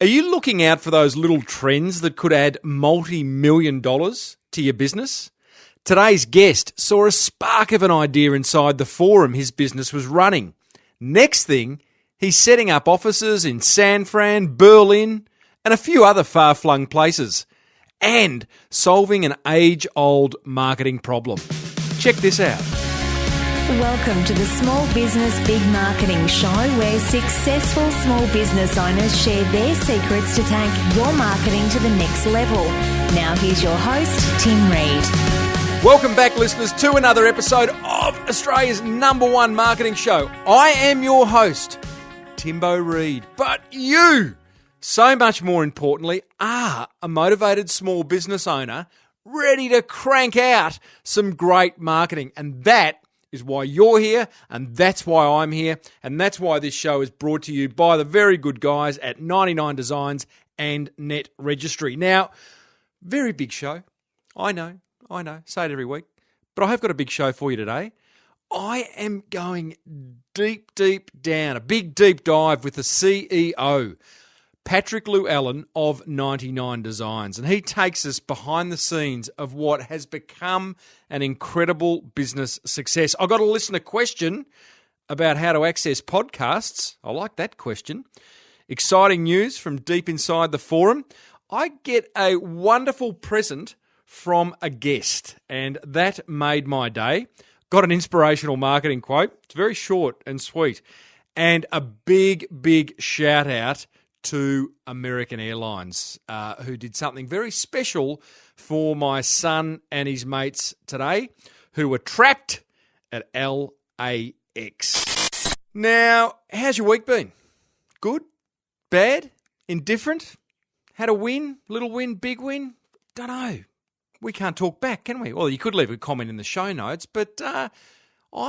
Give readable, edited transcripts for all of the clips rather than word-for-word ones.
Are you looking out for those little trends that could add multi-million dollars to your business? Today's guest saw a spark of an idea inside the forum his business was running. Next thing, he's setting up offices in San Fran, Berlin, and a few other far-flung places, and solving an age-old marketing problem. Check this out. Welcome to the Small Business Big Marketing Show, where successful small business owners share their secrets to take your marketing to the next level. Now here's your host, Tim Reid. Welcome back, listeners, to another episode of Australia's #1 marketing show. I am your host, Timbo Reid. But you, so much more importantly, are a motivated small business owner ready to crank out some great marketing. And that is why you're here, and that's why I'm here, and that's why this show is brought to you by the very good guys at 99Designs and Net Registry. Now, very big show. I know, say it every week, but I have got a big show for you today. I am going deep down, a big deep dive with the CEO, Patrick Llewellyn of 99Designs, and he takes us behind the scenes of what has become an incredible business success. I got a listener question about how to access podcasts. I like that question. Exciting news from deep inside the forum. I get a wonderful present from a guest, and that made my day. Got an inspirational marketing quote. It's very short and sweet. And a big shout out to American Airlines, who did something very special for my son and his mates today, who were trapped at LAX. Now, how's your week been? Good? Bad? Indifferent? Had a win? Little win? Big win? Don't know. We can't talk back, can we? Well, you could leave a comment in the show notes, but I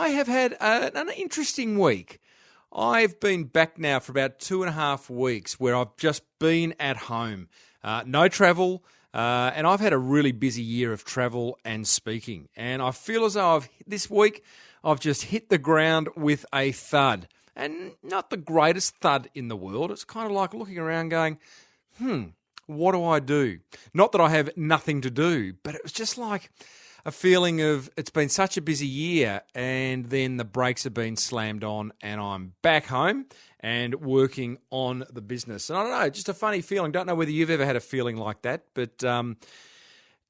have had an interesting week. I've been back now for about 2.5 weeks where I've just been at home. No travel, and I've had a really busy year of travel and speaking. And I feel as though this week I've just hit the ground with a thud. And not the greatest thud in the world. It's kind of like looking around going, what do I do? Not that I have nothing to do, but it was just like a feeling of it's been such a busy year, and then the brakes have been slammed on and I'm back home and working on the business. And I don't know, just a funny feeling. Don't know whether you've ever had a feeling like that, but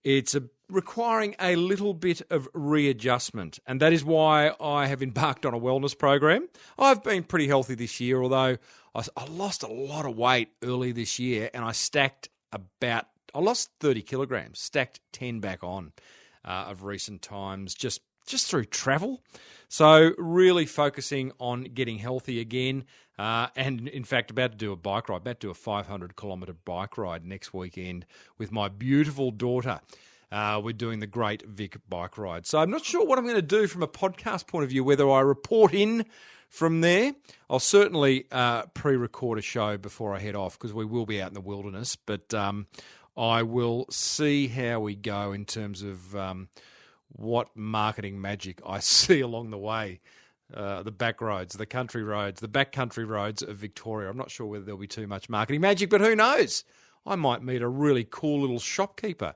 it's requiring a little bit of readjustment. And that is why I have embarked on a wellness program. I've been pretty healthy this year, although I lost a lot of weight early this year, and I lost 30 kilograms, stacked 10 back on. Of recent times, just through travel. So really focusing on getting healthy again, and in fact about to do a bike ride, about to do a 500-kilometre bike ride next weekend with my beautiful daughter. We're doing the Great Vic bike ride. So I'm not sure what I'm going to do from a podcast point of view, whether I report in from there. I'll certainly pre-record a show before I head off, because we will be out in the wilderness, but I will see how we go in terms of what marketing magic I see along the way. The back roads, the country roads, the backcountry roads of Victoria. I'm not sure whether there'll be too much marketing magic, but who knows? I might meet a really cool little shopkeeper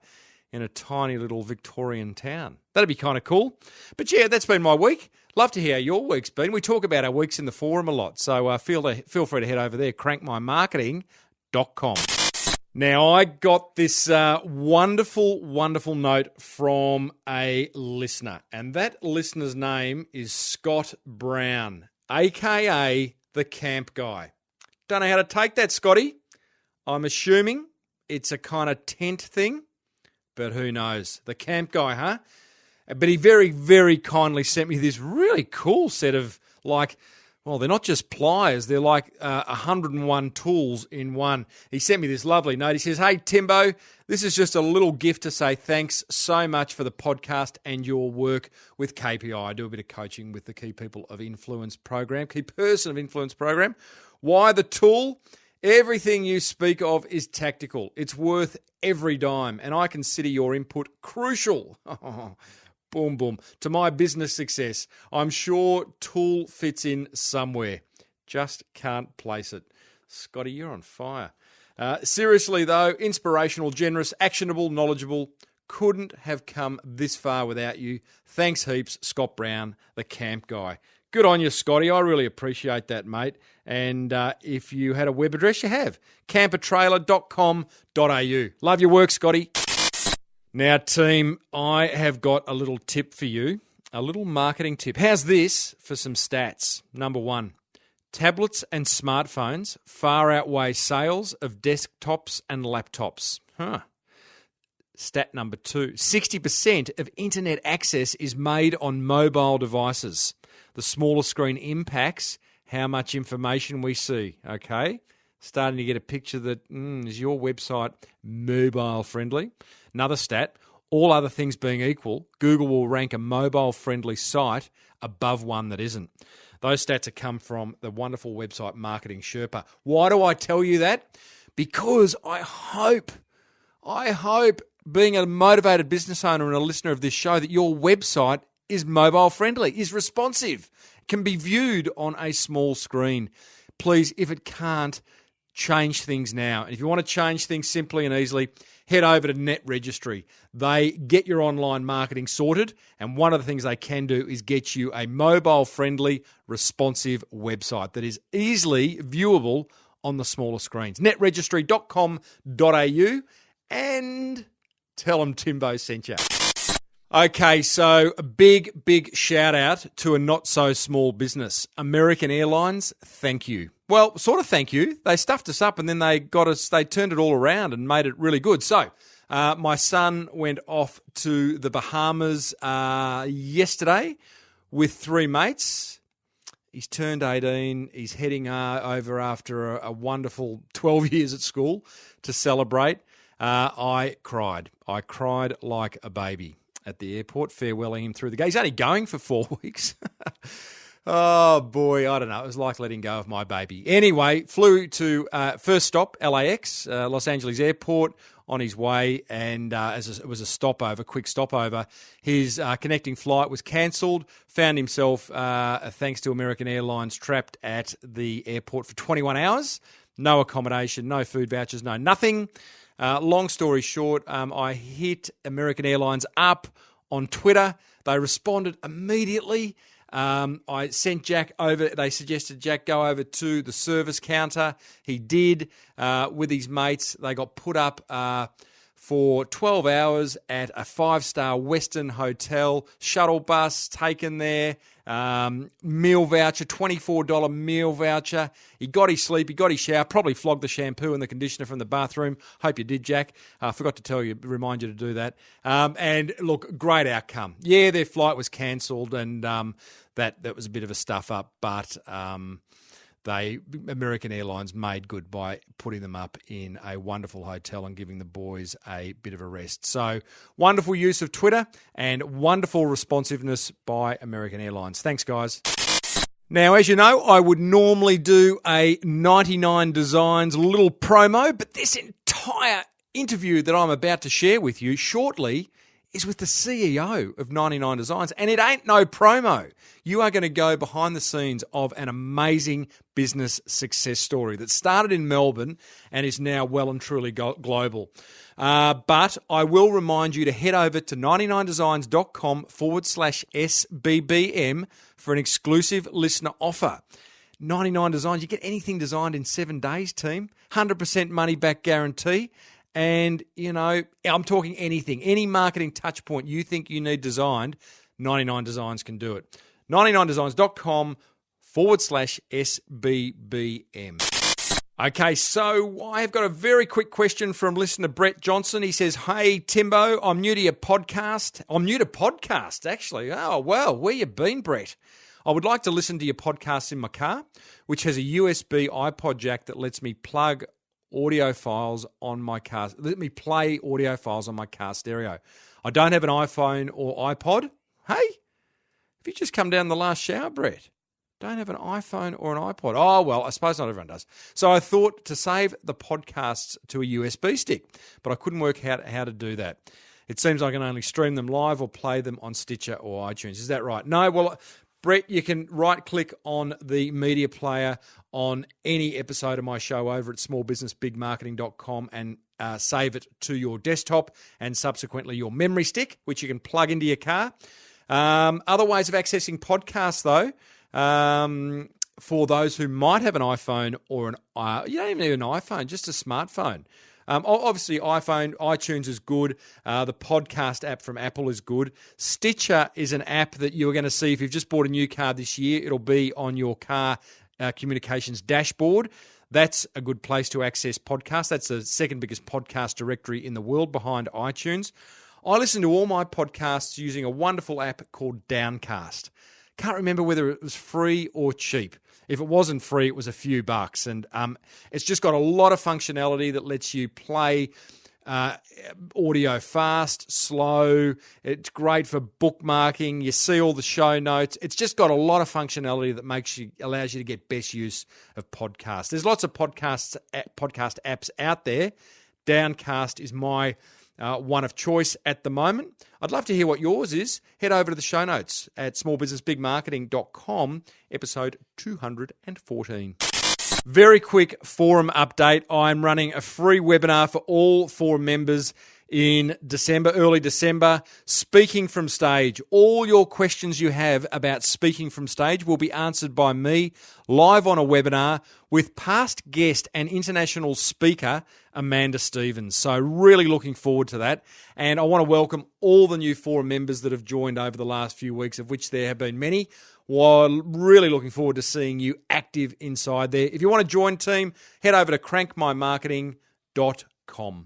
in a tiny little Victorian town. That'd be kind of cool. But yeah, that's been my week. Love to hear how your week's been. We talk about our weeks in the forum a lot, so feel free to head over there, crankmymarketing.com. Now, I got this wonderful note from a listener, and that listener's name is Scott Brown, a.k.a. the Camp Guy. Don't know how to take that, Scotty. I'm assuming it's a kind of tent thing, but who knows? The Camp Guy, huh? But he very kindly sent me this really cool set of, well, they're not just pliers, they're like 101 tools in one. He sent me this lovely note. He says, "Hey, Timbo, this is just a little gift to say thanks so much for the podcast and your work with KPI. I do a bit of coaching with the Key People of Influence program, Key Person of Influence program. Why the tool? Everything you speak of is tactical. It's worth every dime, and I consider your input crucial." Boom, boom. To my business success. I'm sure tool fits in somewhere. Just can't place it. Scotty, you're on fire. Seriously, though, inspirational, generous, actionable, knowledgeable. Couldn't have come this far without you. Thanks heaps, Scott Brown, the camp guy. Good on you, Scotty. I really appreciate that, mate. And if you had a web address, you have. campertrailer.com.au. Love your work, Scotty. Now, team, I have got a little tip for you, a little marketing tip. How's this for some stats? Number one, tablets and smartphones far outweigh sales of desktops and laptops. Stat number two, 60% of internet access is made on mobile devices. The smaller screen impacts how much information we see, okay? Starting to get a picture that, is your website mobile friendly? Another stat, all other things being equal, Google will rank a mobile-friendly site above one that isn't. Those stats have come from the wonderful website Marketing Sherpa. Why do I tell you that? Because I hope, being a motivated business owner and a listener of this show, that your website is mobile-friendly, is responsive, can be viewed on a small screen. Please, if it can't, change things now. And if you want to change things simply and easily, head over to Net Registry. They get your online marketing sorted, and one of the things they can do is get you a mobile-friendly, responsive website that is easily viewable on the smaller screens. netregistry.com.au, and tell them Timbo sent you. Okay, so a big shout out to a not so small business. American Airlines, thank you. Well, sort of thank you. They stuffed us up and then they turned it all around and made it really good. So, my son went off to the Bahamas yesterday with 3 mates. He's turned 18. He's heading over after a wonderful 12 years at school to celebrate. I cried like a baby at the airport, farewelling him through the gate. He's only going for 4 weeks. Oh, boy, I don't know. It was like letting go of my baby. Anyway, flew to first stop, LAX, Los Angeles Airport, on his way, and it was a quick stopover. His connecting flight was cancelled, found himself, thanks to American Airlines, trapped at the airport for 21 hours. No accommodation, no food vouchers, no nothing. Long story short, I hit American Airlines up on Twitter. They responded immediately. I sent Jack over. They suggested Jack go over to the service counter. He did with his mates. They got put up for 12 hours at a 5-star Western hotel. Shuttle bus taken there. Meal voucher, $24 meal voucher. He got his sleep, he got his shower, probably flogged the shampoo and the conditioner from the bathroom. Hope you did, Jack. Forgot to remind you to do that. And look, great outcome. Yeah, their flight was cancelled and that was a bit of a stuff up, but American Airlines made good by putting them up in a wonderful hotel and giving the boys a bit of a rest. So wonderful use of Twitter and wonderful responsiveness by American Airlines. Thanks, guys. Now, as you know, I would normally do a 99Designs little promo, but this entire interview that I'm about to share with you shortly is with the CEO of 99Designs, and it ain't no promo. You are going to go behind the scenes of an amazing business success story that started in Melbourne and is now well and truly global. But I will remind you to head over to 99designs.com/SBBM for an exclusive listener offer. 99Designs, you get anything designed in 7 days, team. 100% money back guarantee. And, you know, I'm talking anything, any marketing touch point you think you need designed, 99Designs can do it. 99designs.com/SBBM. Okay, so I've got a very quick question from listener Brett Johnson. He says, hey, Timbo, I'm new to your podcast. I'm new to podcasts, actually. Oh, well, where you been, Brett? I would like to listen to your podcast in my car, which has a USB iPod jack that lets me plug audio files on my car. Let me play audio files on my car stereo. I don't have an iPhone or iPod. Hey, have you just come down the last shower, Brett? Don't have an iPhone or an iPod. Oh, well, I suppose not everyone does. So I thought to save the podcasts to a USB stick, but I couldn't work out how to do that. It seems I can only stream them live or play them on Stitcher or iTunes. Is that right? No, well, Brett, you can right-click on the media player on any episode of my show over at smallbusinessbigmarketing.com and save it to your desktop and subsequently your memory stick, which you can plug into your car. Other ways of accessing podcasts, though, for those who might have an iPhone or you don't even need an iPhone, just a smartphone. Obviously, iTunes is good. The podcast app from Apple is good. Stitcher is an app that you're going to see if you've just bought a new car this year. It'll be on your car communications dashboard. That's a good place to access podcasts. That's the second biggest podcast directory in the world behind iTunes. I listen to all my podcasts using a wonderful app called Downcast. Can't remember whether it was free or cheap. If it wasn't free, it was a few bucks. And it's just got a lot of functionality that lets you play audio fast, slow. It's great for bookmarking. You see all the show notes. It's just got a lot of functionality that allows you to get best use of podcasts. There's lots of podcast apps out there. Downcast is my one of choice at the moment. I'd love to hear what yours is. Head over to the show notes at smallbusinessbigmarketing.com, episode 214. Very quick forum update. I'm running a free webinar for all forum members in December, early December, speaking from stage. All your questions you have about speaking from stage will be answered by me live on a webinar with past guest and international speaker Amanda Stevens. So really looking forward to that. And I want to welcome all the new forum members that have joined over the last few weeks, of which there have been many. Well, really looking forward to seeing you active inside there. If you want to join team, head over to crankmymarketing.com.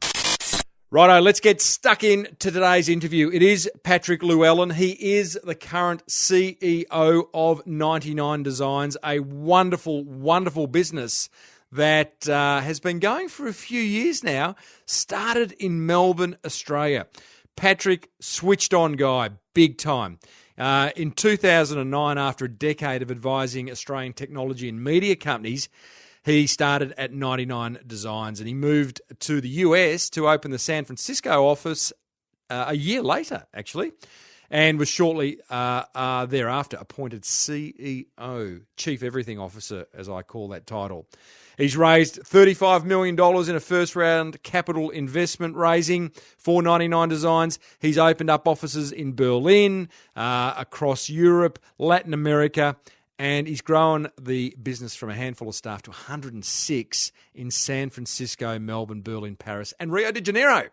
Righto, let's get stuck in to today's interview. It is Patrick Llewellyn. He is the current CEO of 99Designs, a wonderful, wonderful business that has been going for a few years now, started in Melbourne, Australia. Patrick, switched on guy, big time. In 2009, after a decade of advising Australian technology and media companies, he started at 99Designs and he moved to the US to open the San Francisco office a year later, actually, and was shortly thereafter appointed CEO, Chief Everything Officer, as I call that title. He's raised $35 million in a first-round capital investment raising for 99Designs. He's opened up offices in Berlin, across Europe, Latin America, and he's grown the business from a handful of staff to 106 in San Francisco, Melbourne, Berlin, Paris, and Rio de Janeiro.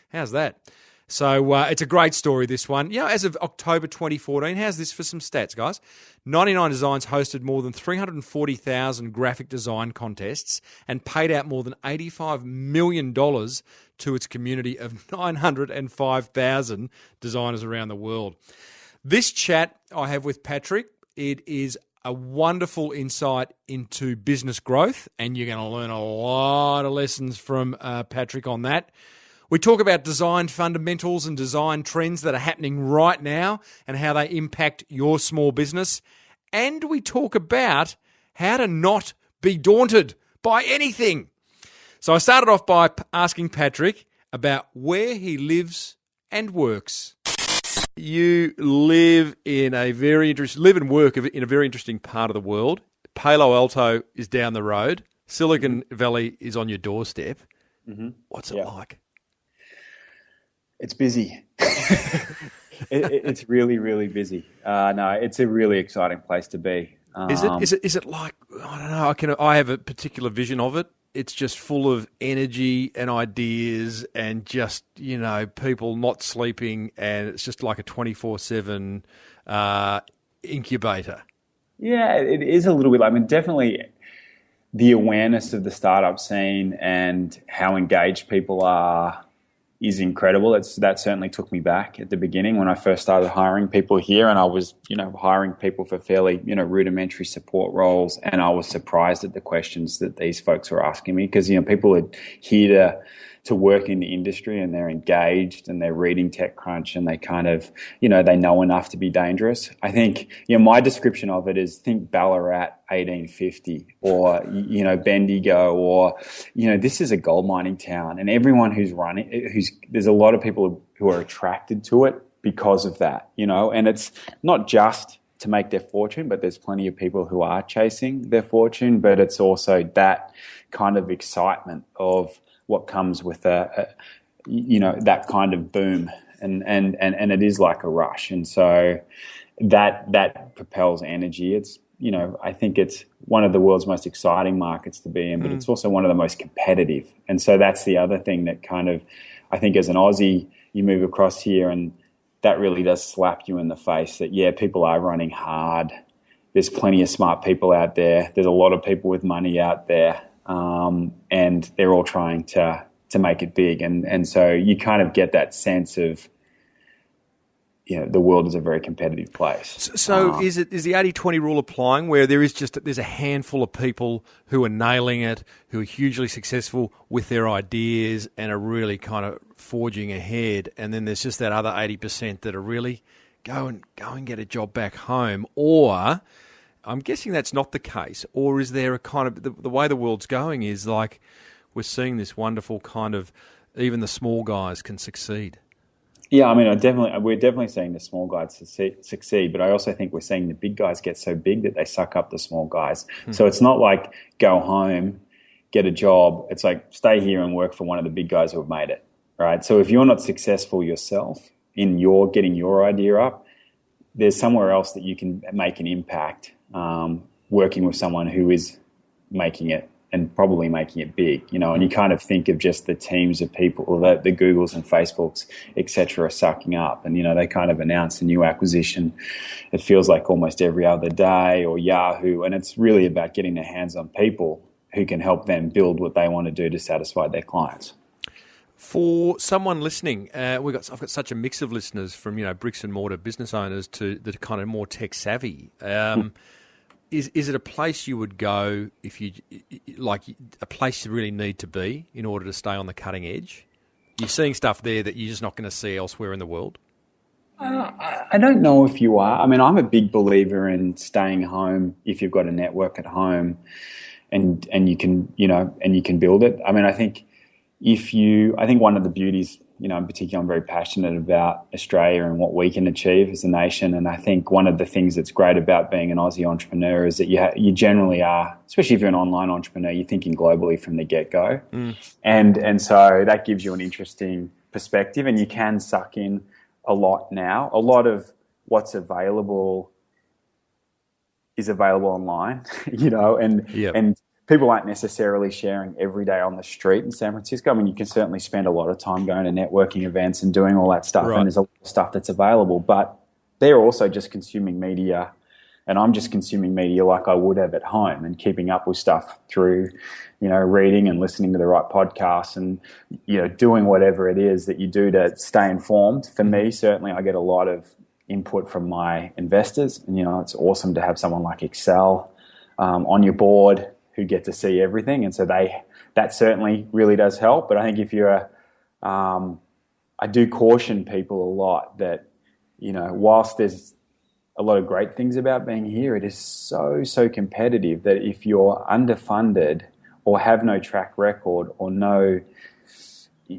How's that? So it's a great story, this one. You know, as of October 2014, how's this for some stats, guys? 99Designs hosted more than 340,000 graphic design contests and paid out more than $85 million to its community of 905,000 designers around the world. This chat I have with Patrick, it is a wonderful insight into business growth, and you're going to learn a lot of lessons from Patrick on that. We talk about design fundamentals and design trends that are happening right now and how they impact your small business. And we talk about how to not be daunted by anything. So I started off by asking Patrick about where he lives and works. You live in a live and work in a very interesting part of the world. Palo Alto is down the road. Silicon Valley is on your doorstep. Mm-hmm. What's it like? It's busy. It's really, really busy. No, it's a really exciting place to be. Is it like, I don't know, I have a particular vision of it. It's just full of energy and ideas and just, you know, people not sleeping, and it's just like a 24/7 incubator. Yeah, it is a little bit. I mean, definitely the awareness of the startup scene and how engaged people are is incredible. That certainly took me back at the beginning when I first started hiring people here, and I was, hiring people for fairly, rudimentary support roles, and I was surprised at the questions that these folks were asking me because, people are here to work in the industry and they're engaged and they're reading TechCrunch and they kind of, they know enough to be dangerous. I think, my description of it is think Ballarat 1850 or, Bendigo or, this is a gold mining town, and everyone there's a lot of people who are attracted to it because of that, and it's not just to make their fortune, but there's plenty of people who are chasing their fortune. But it's also that kind of excitement of what comes with that kind of boom, and it is like a rush, and so that propels energy. It's, I think it's one of the world's most exciting markets to be in, but it's also one of the most competitive. And so that's the other thing that kind of, I think as an Aussie, you move across here and that really does slap you in the face that, yeah, people are running hard. There's plenty of smart people out there. There's a lot of people with money out there, and they're all trying to make it big. And so you kind of get that sense of, the world is a very competitive place. So is the 80-20 rule applying, where there's a handful of people who are nailing it, who are hugely successful with their ideas and are really kind of forging ahead, and then there's just that other 80% that are really go and get a job back home? Or I'm guessing that's not the case. Or is there a kind of the way the world's going is like we're seeing this wonderful kind of even the small guys can succeed? Yeah, I mean, we're definitely seeing the small guys succeed, but I also think we're seeing the big guys get so big that they suck up the small guys. So it's not like go home, get a job. It's like stay here and work for one of the big guys who have made it, right? So if you're not successful yourself in getting your idea up, there's somewhere else that you can make an impact, working with someone who is making it and probably making it big, and you kind of think of just the teams of people that the Googles and Facebooks, et cetera, are sucking up. And, they kind of announce a new acquisition. It feels like almost every other day, or Yahoo. And it's really about getting their hands on people who can help them build what they want to do to satisfy their clients. For someone listening, I've got such a mix of listeners from, bricks and mortar business owners to the kind of more tech savvy. Is it a place you would go if you like a place you really need to be in order to stay on the cutting edge? You're seeing stuff there that you're just not going to see elsewhere in the world. I don't know if you are. I mean, I'm a big believer in staying home if you've got a network at home, and you can and you can build it. I mean, I think one of the beauties, in particular, I'm very passionate about Australia and what we can achieve as a nation. And I think one of the things that's great about being an Aussie entrepreneur is that you generally are, especially if you're an online entrepreneur, you're thinking globally from the get-go. And so that gives you an interesting perspective, and you can suck in a lot now. A lot of what's available is available online, and people aren't necessarily sharing every day on the street in San Francisco. I mean, you can certainly spend a lot of time going to networking events and doing all that stuff, right. And there's a lot of stuff that's available, but they're also just consuming media, and I'm just consuming media like I would have at home and keeping up with stuff through, reading and listening to the right podcasts and, doing whatever it is that you do to stay informed. For me, certainly I get a lot of input from my investors, and, it's awesome to have someone like Excel on your board who get to see everything, and so that certainly really does help. But I think if you're I do caution people a lot that, whilst there's a lot of great things about being here, it is so competitive that if you're underfunded or have no track record or no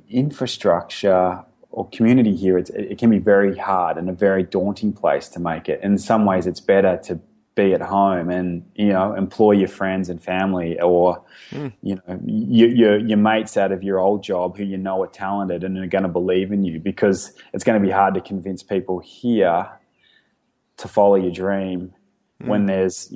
infrastructure or community here, it can be very hard and a very daunting place to make it. In some ways, it's better to be at home and, employ your friends and family or, your mates out of your old job who are talented and are going to believe in you, because it's going to be hard to convince people here to follow your dream when there's,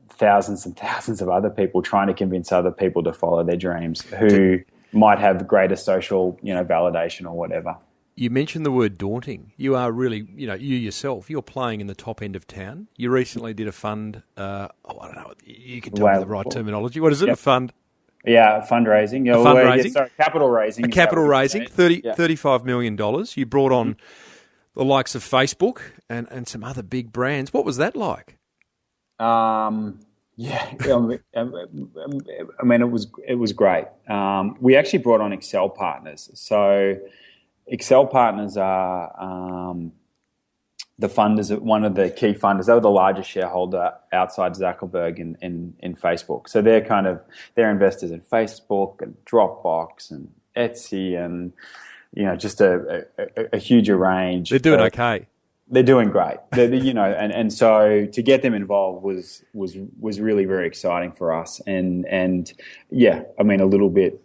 thousands and thousands of other people trying to convince other people to follow their dreams who might have greater social, validation or whatever. You mentioned the word daunting. You are really, you yourself, you're playing in the top end of town. You recently did a fund, I don't know, you can tell me the right terminology. What is it, a fund? Yeah, fundraising. Capital raising. A capital raising, $35 million. You brought on the likes of Facebook and some other big brands. What was that like? I mean, it was great. We actually brought on Excel partners. So Excel partners are the funders, one of the key funders. They were the largest shareholder outside Zuckerberg in Facebook. So they're investors in Facebook and Dropbox and Etsy and just a huger range. They're doing okay. They're doing great. And so to get them involved was really very exciting for us. And yeah, I mean, a little bit.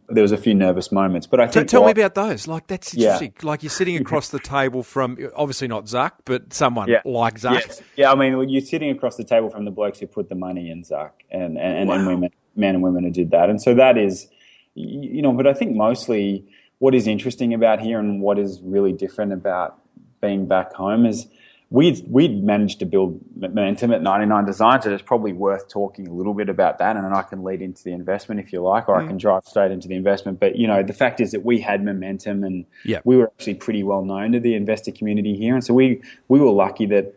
There was a few nervous moments, but I think. Tell me about those. Like, that's interesting. Yeah. Like, you're sitting across the table from, obviously not Zuck, but someone like Zuck. Yes. Yeah, I mean, you're sitting across the table from the blokes who put the money in Zuck, and women, men and women who did that. And so that is, but I think mostly what is interesting about here and what is really different about being back home is we'd managed to build momentum at 99Designs, and it's probably worth talking a little bit about that, and then I can lead into the investment if you like, or I can drive straight into the investment. But, the fact is that we had momentum, and we were actually pretty well known to the investor community here. And so we were lucky that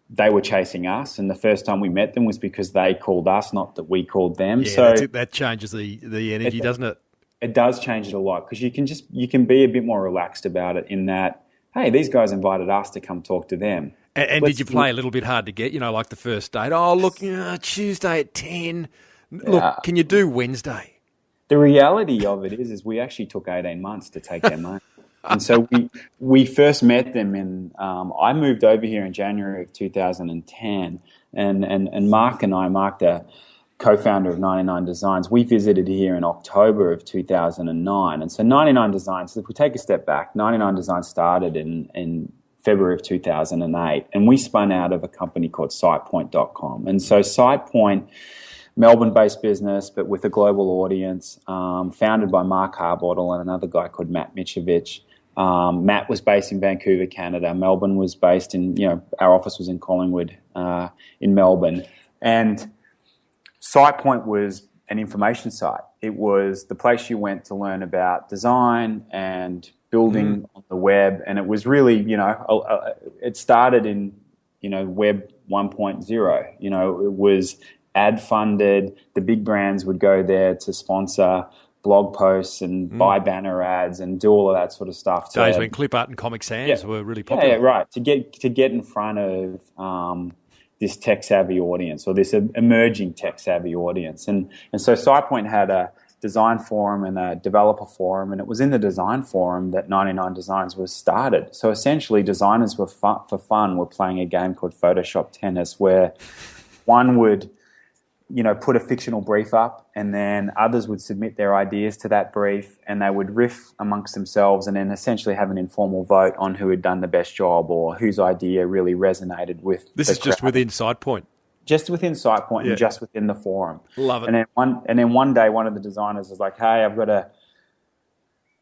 they were chasing us, and the first time we met them was because they called us, not that we called them. Yeah, so that changes the energy, doesn't it? It does change it a lot, because you can be a bit more relaxed about it in that, hey, these guys invited us to come talk to them. And did you play a little bit hard to get, like the first date? Oh, look, Tuesday at 10. Look, can you do Wednesday? The reality of it is we actually took 18 months to take their money. And so we first met them I moved over here in January of 2010. And Mark, the co-founder of 99Designs, we visited here in October of 2009. And so 99Designs, if we take a step back, 99Designs started in February of 2008, and we spun out of a company called SitePoint.com. And so SitePoint, Melbourne-based business, but with a global audience, founded by Mark Harbottle and another guy called Matt Mitrovic. Matt was based in Vancouver, Canada. Melbourne was based in, our office was in Collingwood, in Melbourne. And SitePoint was an information site. It was the place you went to learn about design and building on the web, and it was really, it started in, Web 1.0. It was ad funded. The big brands would go there to sponsor blog posts and buy banner ads and do all of that sort of stuff. Days when clip art and Comic Sans were really popular. Yeah, right. To get in front of this tech savvy audience, or this emerging tech savvy audience, and so SitePoint had a design forum and a developer forum, and it was in the design forum that 99Designs was started. So essentially, designers were for fun were playing a game called Photoshop Tennis, where one would, put a fictional brief up, and then others would submit their ideas to that brief, and they would riff amongst themselves, and then essentially have an informal vote on who had done the best job or whose idea really resonated with. This is just within SitePoint. Just within SitePoint and just within the forum. Love it. And then one day, one of the designers was like, "Hey, I've got a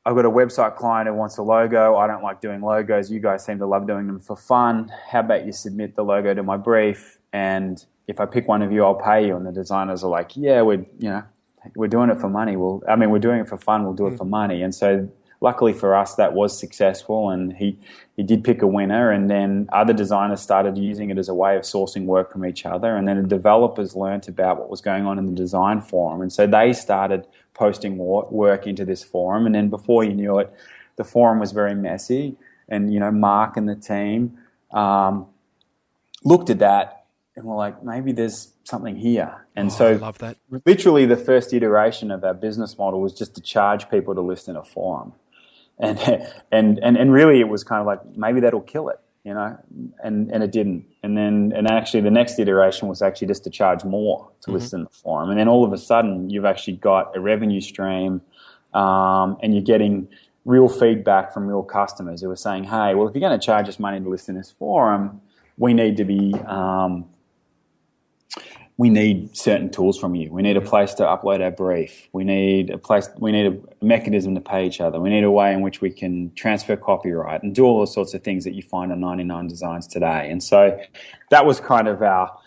website client who wants a logo. I don't like doing logos. You guys seem to love doing them for fun. How about you submit the logo to my brief? And if I pick one of you, I'll pay you." And the designers are like, "Yeah, we're doing it for money. We're doing it for fun. We'll do it for money." And so, luckily for us, that was successful, and he did pick a winner, and then other designers started using it as a way of sourcing work from each other, and then the developers learnt about what was going on in the design forum, and so they started posting work into this forum, and then before you knew it, the forum was very messy, and Mark and the team looked at that and were like, maybe there's something here. And so I love that. Literally the first iteration of our business model was just to charge people to list in a forum. And really it was kind of like, maybe that'll kill it, and it didn't. And actually the next iteration was actually just to charge more to list in the forum. And then all of a sudden you've actually got a revenue stream, and you're getting real feedback from real customers who are saying, hey, well, if you're going to charge us money to list in this forum, we need to be, we need certain tools from you. We need a place to upload our brief. We need a mechanism to pay each other. We need a way in which we can transfer copyright and do all the sorts of things that you find on 99Designs today. And so that was kind of our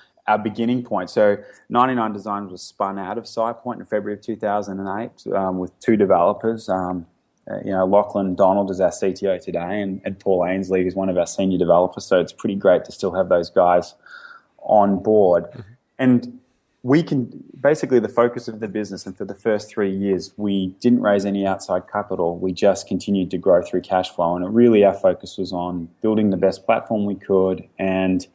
beginning point. So 99Designs was spun out of SitePoint in February of 2008 with two developers. Lachlan Donald is our CTO today, and Paul Ainsley is one of our senior developers. So it's pretty great to still have those guys on board. And we can basically, the focus of the business, and for the first 3 years, we didn't raise any outside capital. We just continued to grow through cash flow. And really our focus was on building the best platform we could and,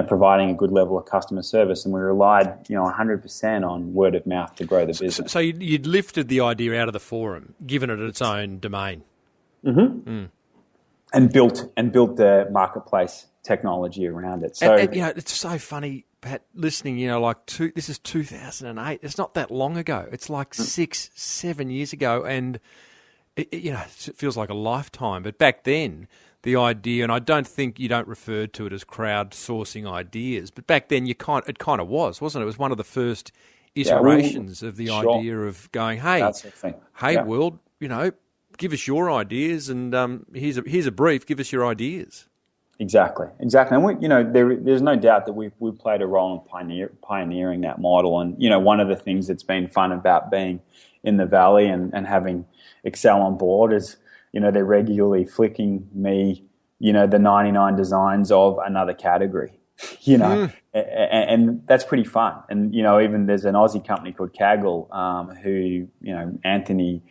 providing a good level of customer service. And we relied, 100% on word of mouth to grow the business. So you'd lifted the idea out of the forum, given it its own domain. and built the marketplace technology around it. So and it's so funny, Pat, listening, this is 2008. It's not that long ago. It's like 6-7 years ago. And, it feels like a lifetime. But back then, the idea, and I don't think you don't refer to it as crowdsourcing ideas, but back then it kind of was, wasn't it? It was one of the first iterations of the idea of going, hey, world, give us your ideas, and here's a brief. Give us your ideas. Exactly. And we, there's no doubt that we played a role in pioneering that model. And one of the things that's been fun about being in the Valley and having Excel on board is, they're regularly flicking me, the 99 designs of another category. And that's pretty fun. And even there's an Aussie company called Kaggle, who Anthony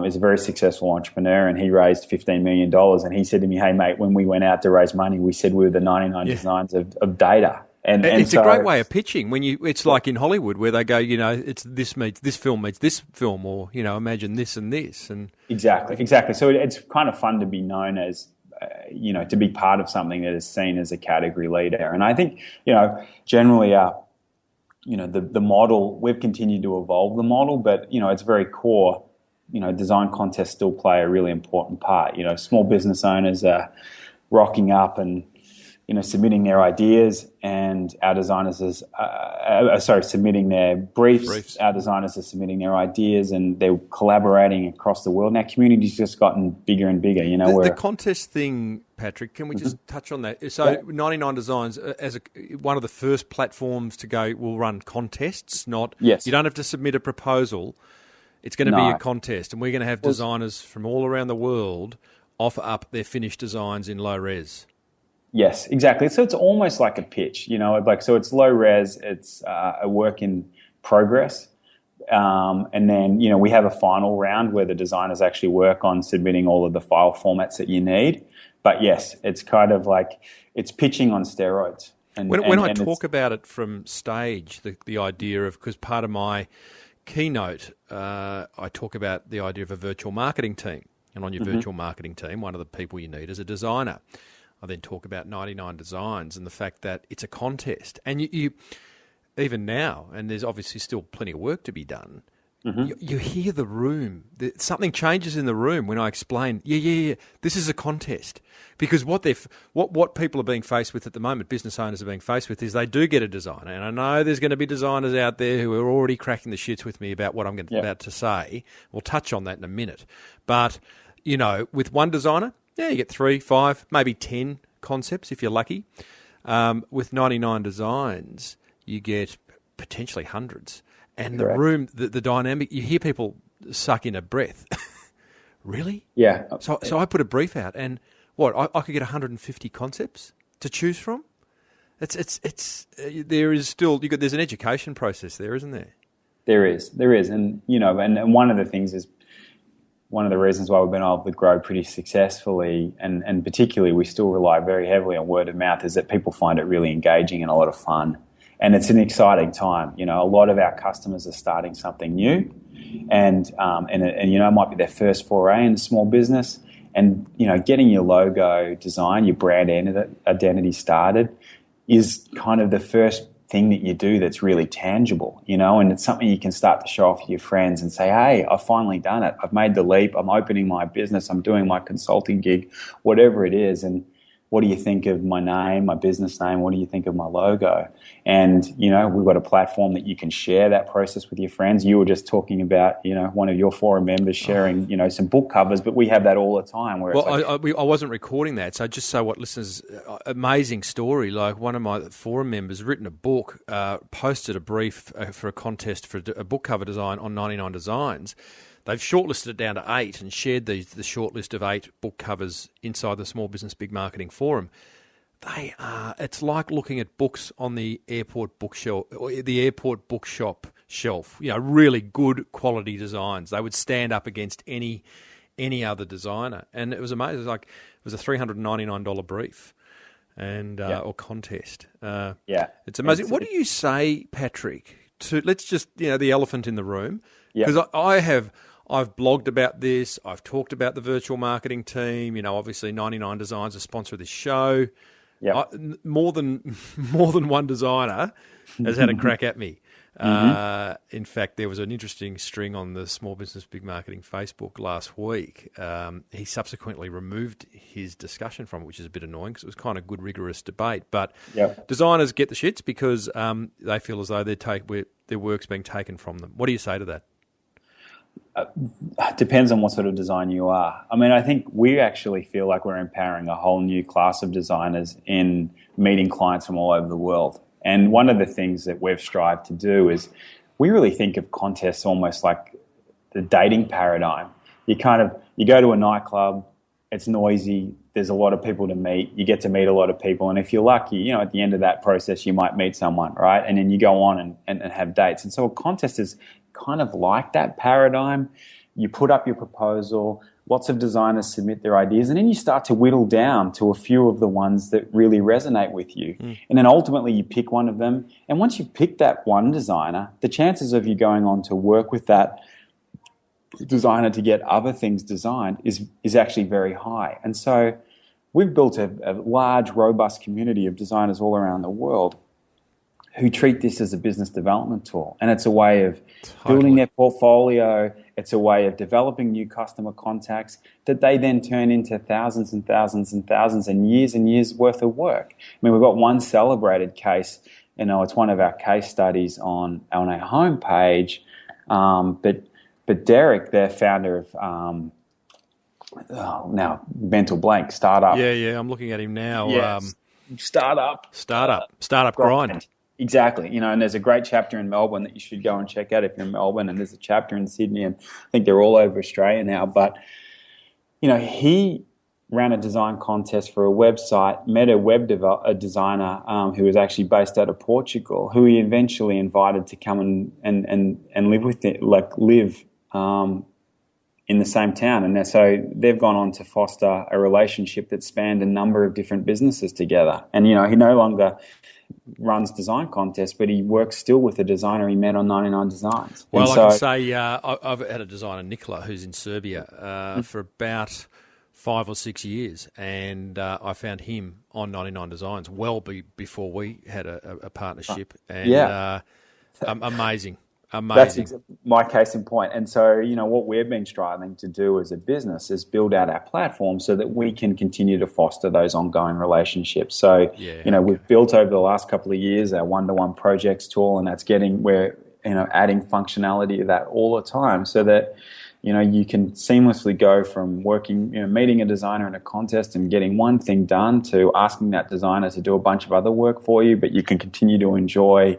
is a very successful entrepreneur, and he raised $15 million. And he said to me, "Hey mate, when we went out to raise money, we said we were the 99 designs of data." And it's a great way of pitching it's like in Hollywood where they go, it's this film meets this film, or imagine this and this, and exactly. So it's kind of fun to be known as, to be part of something that is seen as a category leader. And I think generally the model, we've continued to evolve the model, but it's very core. Design contests still play a really important part. Small business owners are rocking up and submitting their ideas, and our designers submitting their briefs. Our designers are submitting their ideas, and they're collaborating across the world. And our community's just gotten bigger and bigger. The contest thing, Patrick, can we just touch on that? So 99 Designs, as one of the first platforms to go, will run contests. You don't have to submit a proposal. It's going to be a contest, and we're going to have designers from all around the world offer up their finished designs in low res. Yes, exactly. So it's almost like a pitch, so it's low res, it's a work in progress. And then, we have a final round where the designers actually work on submitting all of the file formats that you need. But yes, it's kind of like, it's pitching on steroids. When I talk about it from stage, the idea of, because part of my keynote, I talk about the idea of a virtual marketing team. And on your virtual marketing team, one of the people you need is a designer. I then talk about 99 Designs and the fact that it's a contest. And you even now, and there's obviously still plenty of work to be done, you hear the room. Something changes in the room when I explain, this is a contest. Because what people are being faced with at the moment, business owners are being faced with, is they do get a designer. And I know there's going to be designers out there who are already cracking the shits with me about what I'm about to say. We'll touch on that in a minute. But, with one designer, you get 3, 5, maybe 10 concepts if you're lucky. With 99 Designs, you get potentially hundreds. And the room, the dynamic, you hear people suck in a breath. Really? Yeah. So I put a brief out, and I could get 150 concepts to choose from. There is still, there's an education process there, isn't there? There is, and and one of the things is, one of the reasons why we've been able to grow pretty successfully, and particularly we still rely very heavily on word of mouth, is that people find it really engaging and a lot of fun. And it's an exciting time. A lot of our customers are starting something new, and it might be their first foray in small business. And, getting your logo design, your brand identity started is kind of the first thing that you do that's really tangible, and it's something you can start to show off to your friends and say, hey, I've finally done it. I've made the leap. I'm opening my business. I'm doing my consulting gig, whatever it is. And what do you think of my name, my business name? What do you think of my logo? And, we've got a platform that you can share that process with your friends. You were just talking about, one of your forum members sharing, some book covers, but we have that all the time. Where I wasn't recording that. So just so what listeners, amazing story. Like one of my forum members written a book, posted a brief for a contest for a book cover design on 99 Designs. They've shortlisted it down to 8 and shared the shortlist of 8 book covers inside the Small Business Big Marketing Forum. It's like looking at books on the airport bookshelf, or the airport bookshop shelf. Really good quality designs. They would stand up against any other designer, and it was amazing. It was a $399 brief, and or contest. It's amazing. What do you say, Patrick? Let's just the elephant in the room, because I've blogged about this. I've talked about the virtual marketing team. You know, obviously 99 Designs, a sponsor of this show. Yep. More than one designer has had a crack at me. In fact, there was an interesting string on the Small Business Big Marketing Facebook last week. He subsequently removed his discussion from it, which is a bit annoying because it was kind of good, rigorous debate. But designers get the shits because they feel as though their work's being taken from them. What do you say to that? Depends on what sort of design you are. I mean, I think we actually feel like we're empowering a whole new class of designers in meeting clients from all over the world. And one of the things that we've strived to do is we really think of contests almost like the dating paradigm. You go to a nightclub, it's noisy, there's a lot of people to meet, you get to meet a lot of people, and if you're lucky, you know, at the end of that process, you might meet someone, right? And then you go on and have dates. And so a contest is kind of like that paradigm. You put up your proposal, lots of designers submit their ideas, and then you start to whittle down to a few of the ones that really resonate with you. And then ultimately you pick one of them. And once you've picked that one designer, the chances of you going on to work with that designer to get other things designed is actually very high. And so we've built a large, robust community of designers all around the world who treat this as a business development tool. And it's a way of building their portfolio. It's a way of developing new customer contacts that they then turn into thousands and thousands and thousands and years worth of work. I mean, we've got one celebrated case, you know, it's one of our case studies on our homepage. But Derek, their founder of, now mental blank, startup. Yeah, I'm looking at him now. Yes. Startup Grind. Exactly. You know, and there's a great chapter in Melbourne that you should go and check out if you're in Melbourne, and there's a chapter in Sydney, and I think they're all over Australia now. But, you know, he ran a design contest for a website, met a designer who was actually based out of Portugal, who he eventually invited to come and live with it, live in the same town. And so they've gone on to foster a relationship that spanned a number of different businesses together. And, you know, he no longer runs design contests, but he works still with a designer he met on 99 Designs. Well, I can say I've had a designer, Nicola, who's in Serbia for about 5 or 6 years, and I found him on 99 Designs before we had a partnership. And amazing. That's my case in point. And so, you know, what we've been striving to do as a business is build out our platform so that we can continue to foster those ongoing relationships. So, we've built over the last couple of years our one-to-one projects tool, and we're adding functionality to that all the time so that, you know, you can seamlessly go from working, you know, meeting a designer in a contest and getting one thing done to asking that designer to do a bunch of other work for you, but you can continue to enjoy,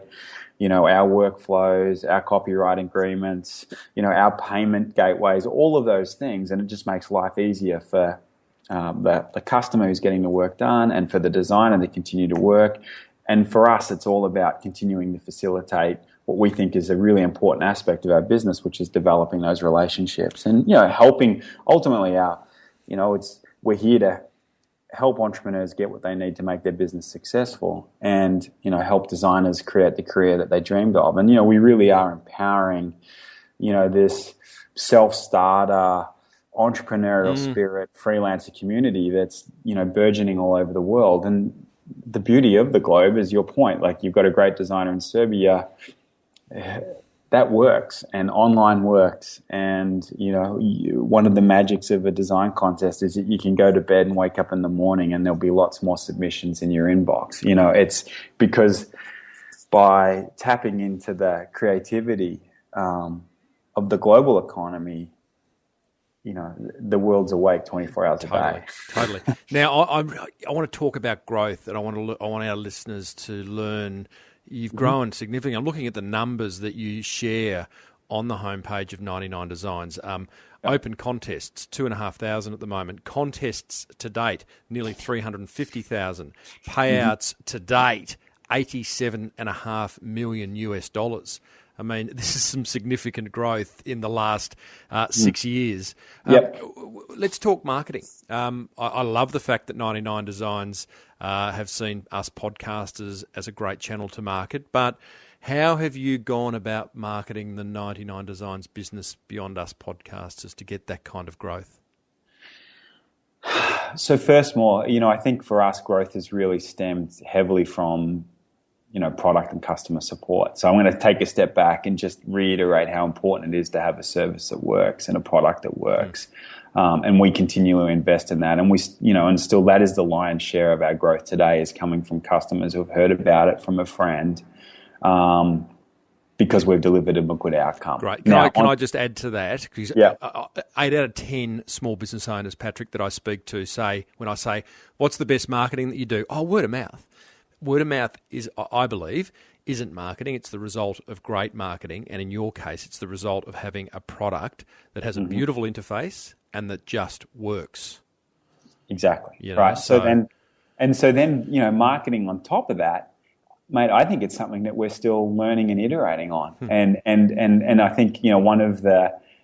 you know, our workflows, our copyright agreements, you know, our payment gateways, all of those things. And it just makes life easier for the customer who's getting the work done and for the designer to continue to work. And for us, it's all about continuing to facilitate what we think is a really important aspect of our business, which is developing those relationships and, you know, helping ultimately we're here to help entrepreneurs get what they need to make their business successful and, you know, help designers create the career that they dreamed of. And, you know, we really are empowering, you know, this self-starter, entrepreneurial spirit, freelancer community that's, you know, burgeoning all over the world. And the beauty of the globe is your point. Like, you've got a great designer in Serbia, that works, and online works. And, you know, one of the magics of a design contest is that you can go to bed and wake up in the morning and there'll be lots more submissions in your inbox. You know, it's because by tapping into the creativity of the global economy, you know, the world's awake 24 hours a day. Totally. Now, I want to talk about growth, and I want our listeners to learn. You've grown significantly. I'm looking at the numbers that you share on the homepage of 99 Designs. Open contests, 2,500 at the moment. Contests to date, nearly 350,000. Payouts to date, $87.5 million US. I mean, this is some significant growth in the last 6 years. Let's talk marketing. I love the fact that 99 Designs have seen us podcasters as a great channel to market, but How have you gone about marketing the 99 Designs Business Beyond Us podcasters to get that kind of growth? So first more, I think for us, growth has really stemmed heavily from, product and customer support. So I'm going to take a step back and just reiterate how important it is to have a service that works and a product that works. And we continue to invest in that. And and still that is the lion's share of our growth today is coming from customers who have heard about it from a friend, because we've delivered them a good outcome. Great. Can I just add to that? Because 8 out of 10 small business owners, Patrick, that I speak to say, when I say, what's the best marketing that you do? Oh, word of mouth. Word of mouth is, I believe, isn't marketing. It's the result of great marketing. And in your case, it's the result of having a product that has a beautiful interface and that just works. Exactly. Right. So then, marketing on top of that, mate, I think it's something that we're still learning and iterating on. And I think,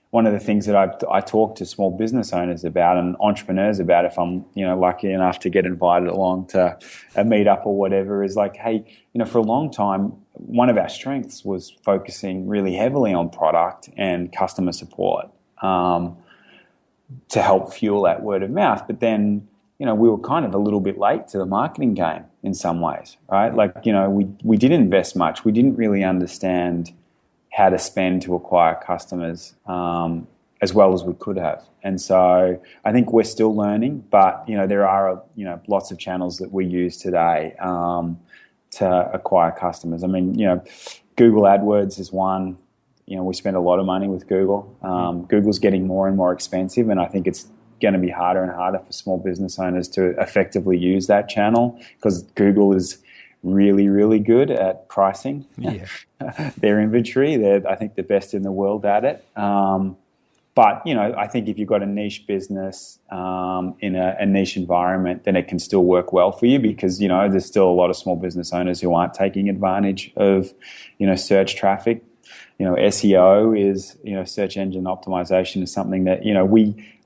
one of the things that I talk to small business owners about and entrepreneurs about, if I'm, lucky enough to get invited along to a meetup or whatever, is like, hey, for a long time, one of our strengths was focusing really heavily on product and customer support, to help fuel that word of mouth. But then, we were kind of a little bit late to the marketing game in some ways, right? Like, we didn't invest much. We didn't really understand how to spend to acquire customers as well as we could have. And so I think we're still learning, but, there are, lots of channels that we use today to acquire customers. I mean, Google AdWords is one. We spend a lot of money with Google. Google's getting more and more expensive, and I think it's going to be harder and harder for small business owners to effectively use that channel because Google is really, really good at pricing their inventory. They're, I think, the best in the world at it. But, I think if you've got a niche business in a niche environment, then it can still work well for you because, there's still a lot of small business owners who aren't taking advantage of, search traffic. SEO is, search engine optimization is something that,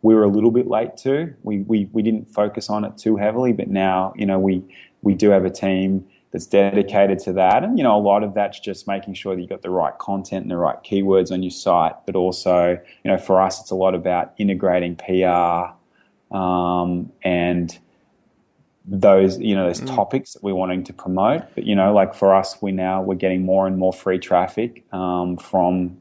we were a little bit late to. We didn't focus on it too heavily, but now, we do have a team that's dedicated to that. And, a lot of that's just making sure that you've got the right content and the right keywords on your site. But also, for us, it's a lot about integrating PR and those, those topics that we're wanting to promote. But, like for us, we're getting more and more free traffic from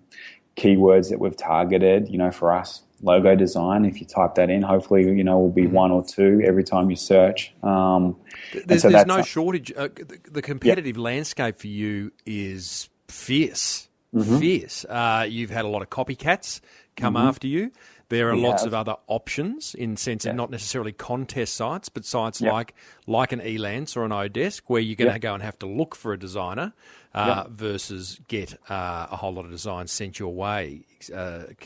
keywords that we've targeted. For us, logo design, if you type that in, hopefully, will be 1 or 2 every time you search. There's no shortage. The competitive landscape for you is fierce. Fierce. You've had a lot of copycats come after you. There are lots of other options in sense of not necessarily contest sites, but sites like an Elance or an Odesk where you're going to go and have to look for a designer versus get a whole lot of designs sent your way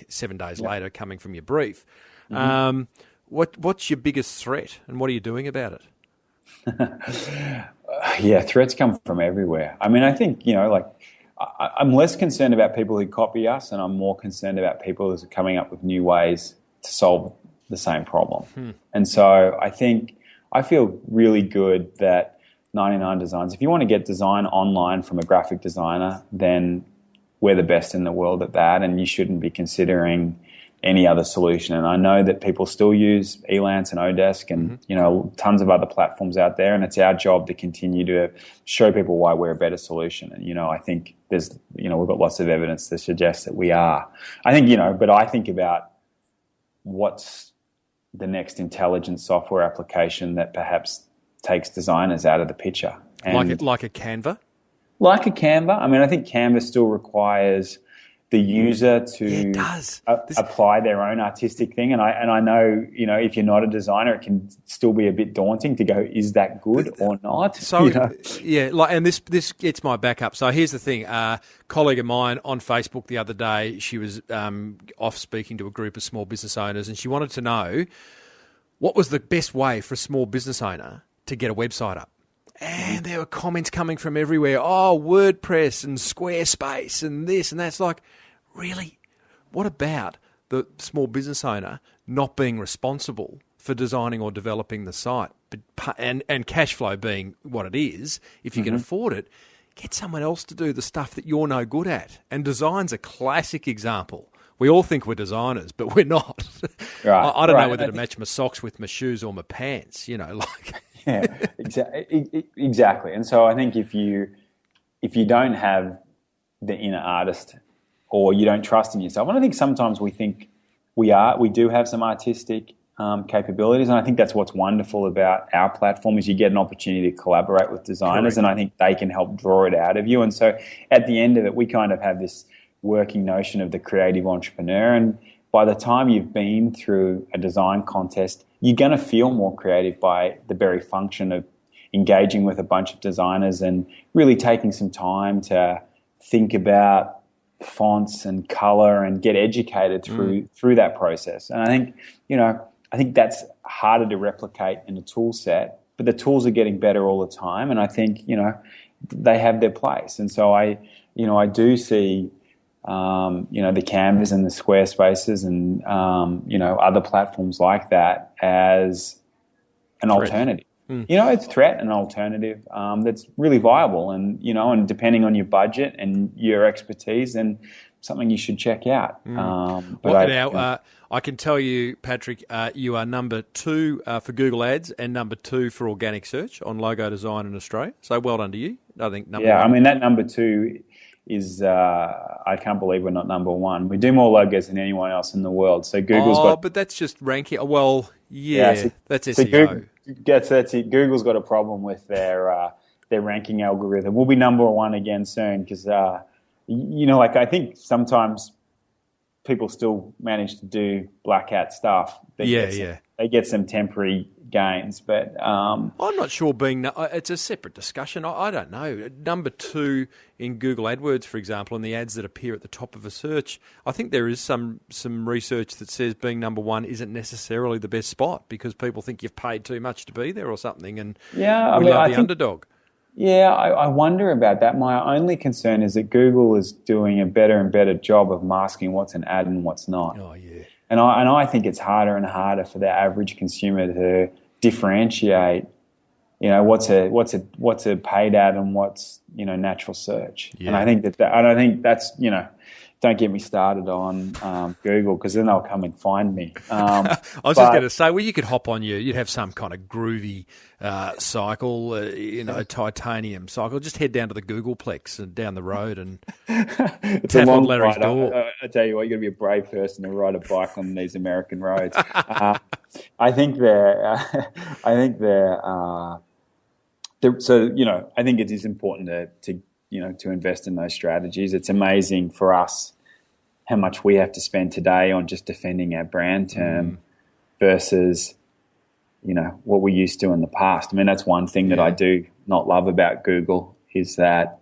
7 days later coming from your brief. What's your biggest threat and what are you doing about it? Threats come from everywhere. I mean, I think, I'm less concerned about people who copy us and I'm more concerned about people who are coming up with new ways to solve the same problem. And so I feel really good that 99 Designs, if you want to get design online from a graphic designer, then we're the best in the world at that and you shouldn't be considering any other solution. And I know that people still use Elance and Odesk and, tons of other platforms out there. And it's our job to continue to show people why we're a better solution. And, I think there's, we've got lots of evidence to suggest that we are. I think, but I think about what's the next intelligent software application that perhaps takes designers out of the picture. And like a Canva? Like a Canva. I mean, I think Canva still requires the user to apply their own artistic thing. And I know, if you're not a designer, it can still be a bit daunting to go, is that good or not? So, and this gets my back up. So here's the thing. A colleague of mine on Facebook the other day, she was off speaking to a group of small business owners and she wanted to know what was the best way for a small business owner to get a website up. And there were comments coming from everywhere. Oh, WordPress and Squarespace and this and that's like, really? What about the small business owner not being responsible for designing or developing the site? And cash flow being what it is, if you can afford it, get someone else to do the stuff that you're no good at. And design's a classic example. We all think we're designers, but we're not. Right. I don't know whether to match my socks with my shoes or my pants, Yeah, exactly. And so I think if you don't have the inner artist, or you don't trust in yourself, and I think sometimes we think we do have some artistic capabilities, and I think that's what's wonderful about our platform is you get an opportunity to collaborate with designers. Correct. And I think they can help draw it out of you. And so at the end of it, we kind of have this working notion of the creative entrepreneur, and by the time you've been through a design contest, you're going to feel more creative by the very function of engaging with a bunch of designers and really taking some time to think about fonts and color and get educated through that process. And I think that's harder to replicate in a tool set, but the tools are getting better all the time, and I think they have their place. And so I do see the Canvas and the Squarespaces and other platforms like that as an alternative. It's threat and alternative that's really viable, and and depending on your budget and your expertise, and something you should check out. I can tell you, Patrick, you are number 2 for Google Ads and number 2 for organic search on logo design in Australia. So well done to you. I think number 1. I mean, that number 2 is I can't believe we're not number 1. We do more logos than anyone else in the world. So Google's got. But that's just ranking. Well, that's SEO. Google, that's it. Google's got a problem with their ranking algorithm. We'll be number 1 again soon because I think sometimes people still manage to do black hat stuff. They get some temporary gains, but I'm not sure. It's a separate discussion. I don't know. Number 2 in Google AdWords, for example, and the ads that appear at the top of a search. I think there is some research that says being number 1 isn't necessarily the best spot because people think you've paid too much to be there or something, and I love the underdog. Yeah, I wonder about that. My only concern is that Google is doing a better and better job of masking what's an ad and what's not. Oh yeah. And I think it's harder and harder for the average consumer to differentiate, what's a paid ad and what's natural search. Yeah. And I think that's don't get me started on Google because then they'll come and find me. I was just going to say, well, you could hop on you'd have some kind of groovy cycle, titanium cycle. Just head down to the Googleplex and down the road and tap on Larry's door. I tell you what, you got to be a brave person to ride a bike on these American roads. I think it is important to invest in those strategies. It's amazing for us how much we have to spend today on just defending our brand term versus, what we used to in the past. I mean, that's one thing that I do not love about Google is that,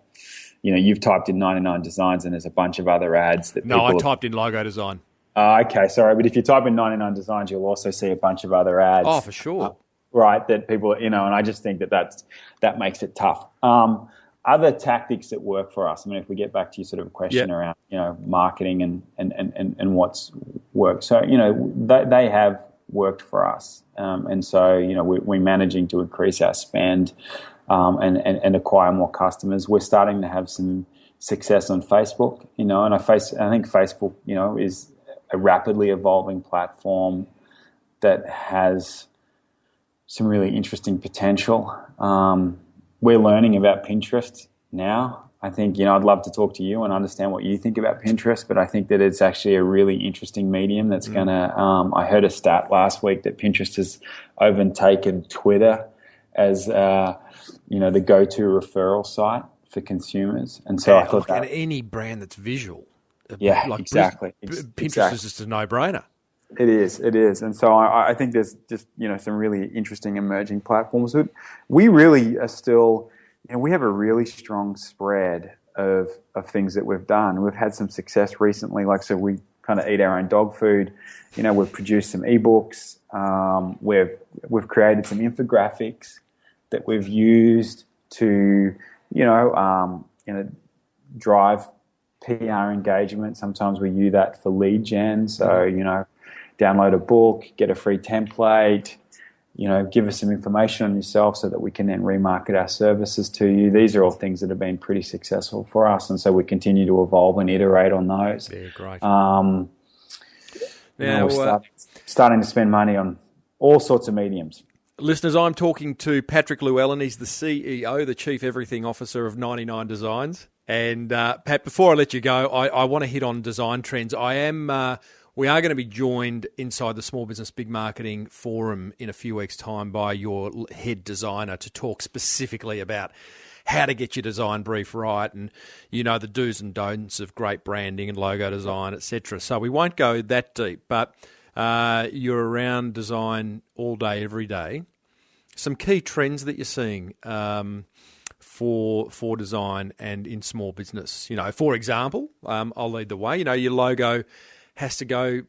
you've typed in 99Designs and there's a bunch of other ads that I typed in logo design. Okay, sorry. But if you type in 99Designs, you'll also see a bunch of other ads. Oh, for sure. Right, that people, and I just think that makes it tough. Other tactics that work for us. I mean, if we get back to your sort of question around, marketing and what's worked. So, they have worked for us. And so, we're managing to increase our spend and acquire more customers. We're starting to have some success on Facebook, and I think Facebook, is a rapidly evolving platform that has some really interesting potential. We're learning about Pinterest now. I think, I'd love to talk to you and understand what you think about Pinterest, but I think that it's actually a really interesting medium that's going to, I heard a stat last week that Pinterest has overtaken Twitter as, the go-to referral site for consumers. And so I thought that any brand that's visual. Exactly. Pinterest is just a no-brainer. It is. And so I think there's just, some really interesting emerging platforms. We really are still, we have a really strong spread of things that we've done. We've had some success recently, so we kind of eat our own dog food. We've produced some ebooks. We've created some infographics that we've used to, drive PR engagement. Sometimes we use that for lead gen. So, download a book, get a free template, give us some information on yourself so that we can then remarket our services to you. These are all things that have been pretty successful for us, and so we continue to evolve and iterate on those. Yeah, great. Now we're starting to spend money on all sorts of mediums. Listeners, I'm talking to Patrick Llewellyn. He's the CEO, the Chief Everything Officer of 99Designs. And Pat, before I let you go, I want to hit on design trends. We are going to be joined inside the Small Business Big Marketing Forum in a few weeks' time by your head designer to talk specifically about how to get your design brief right and, the do's and don'ts of great branding and logo design, etc. So we won't go that deep, but you're around design all day, every day. Some key trends that you're seeing for design and in small business. For example, I'll lead the way. Your logo has to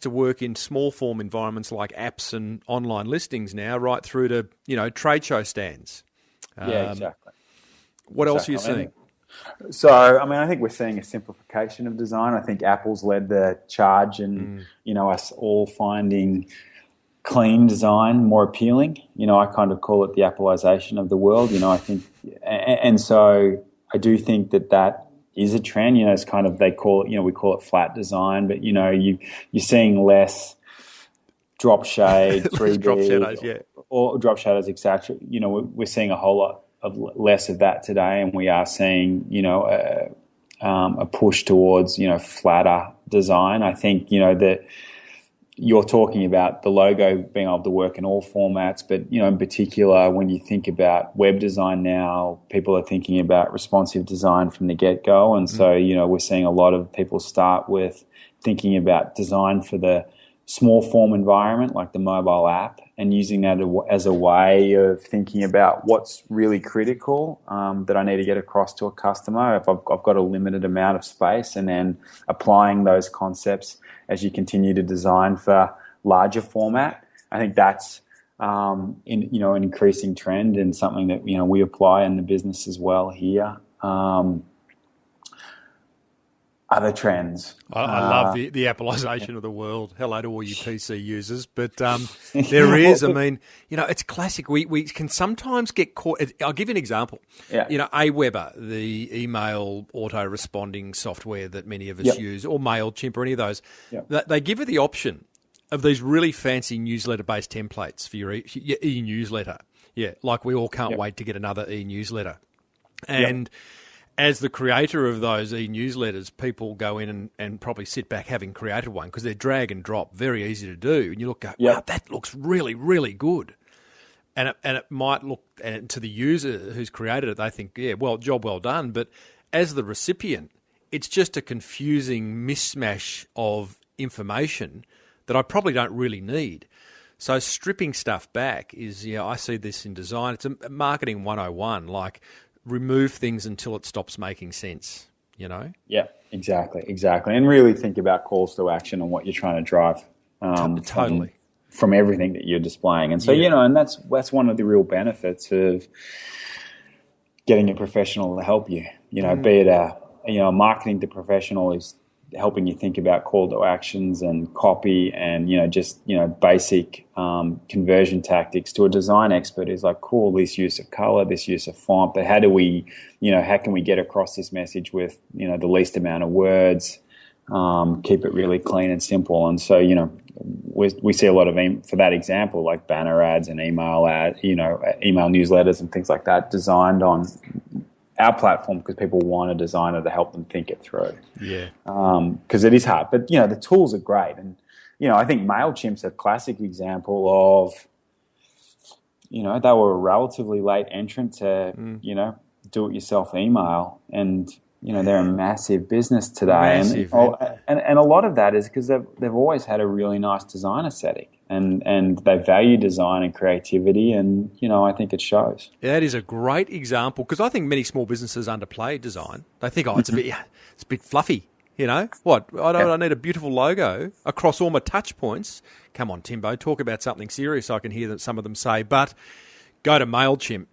work in small form environments like apps and online listings now, right through to trade show stands. Yeah, exactly. What else are you seeing? I think we're seeing a simplification of design. I think Apple's led the charge, and us all finding clean design more appealing. I kind of call it the Appleization of the world. I think, and so I do think that is a trend. It's kind of, they call it, we call it flat design, but you're seeing less drop shade, 3D, drop shadows, yeah, or drop shadows, etc. We're seeing a whole lot of less of that today, and we are seeing a push towards flatter design. I think that you're talking about the logo being able to work in all formats, but in particular, when you think about web design now, people are thinking about responsive design from the get-go, and so we're seeing a lot of people start with thinking about design for the small form environment, like the mobile app, and using that as a way of thinking about what's really critical that I need to get across to a customer if I've got a limited amount of space, and then applying those concepts as you continue to design for larger format. I think that's an increasing trend and something that we apply in the business as well here. Other trends. I love the Appleization of the world. Hello to all you PC users. But there is, it's classic. We can sometimes get caught. I'll give you an example. Yeah. Aweber, the email auto-responding software that many of us use, or MailChimp or any of those, they give you the option of these really fancy newsletter-based templates for your e-newsletter. Yeah, like we all can't wait to get another e-newsletter. And as the creator of those e-newsletters, people go in and probably sit back having created one because they're drag and drop, very easy to do. And you look, wow, that looks really, really good. And it might look, and to the user who's created it, they think, job well done. But as the recipient, it's just a confusing mishmash of information that I probably don't really need. So stripping stuff back is, I see this in design. It's a marketing 101, like remove things until it stops making sense, Yeah, exactly. And really think about calls to action and what you're trying to drive totally from everything that you're displaying. And so, and that's one of the real benefits of getting a professional to help you, be it a marketing professional is helping you think about call to actions and copy and, basic conversion tactics, to a design expert who's like, cool, this use of color, this use of font, but how can we get across this message with, the least amount of words, keep it really clean and simple. And so, we see a lot of, for that example, like banner ads and email newsletters and things like that designed on our platform because people want a designer to help them think it through. Yeah. Because it is hard. But, the tools are great. And, I think MailChimp's a classic example of, they were a relatively late entrant to, do-it-yourself email. And, they're a massive business today. Massive. And a lot of that is because they've always had a really nice design aesthetic. And they value design and creativity, and, I think it shows. Yeah, that is a great example, because I think many small businesses underplay design. They think, it's a bit fluffy, What? I need a beautiful logo across all my touch points. Come on, Timbo, talk about something serious I can hear that some of them say. But go to MailChimp,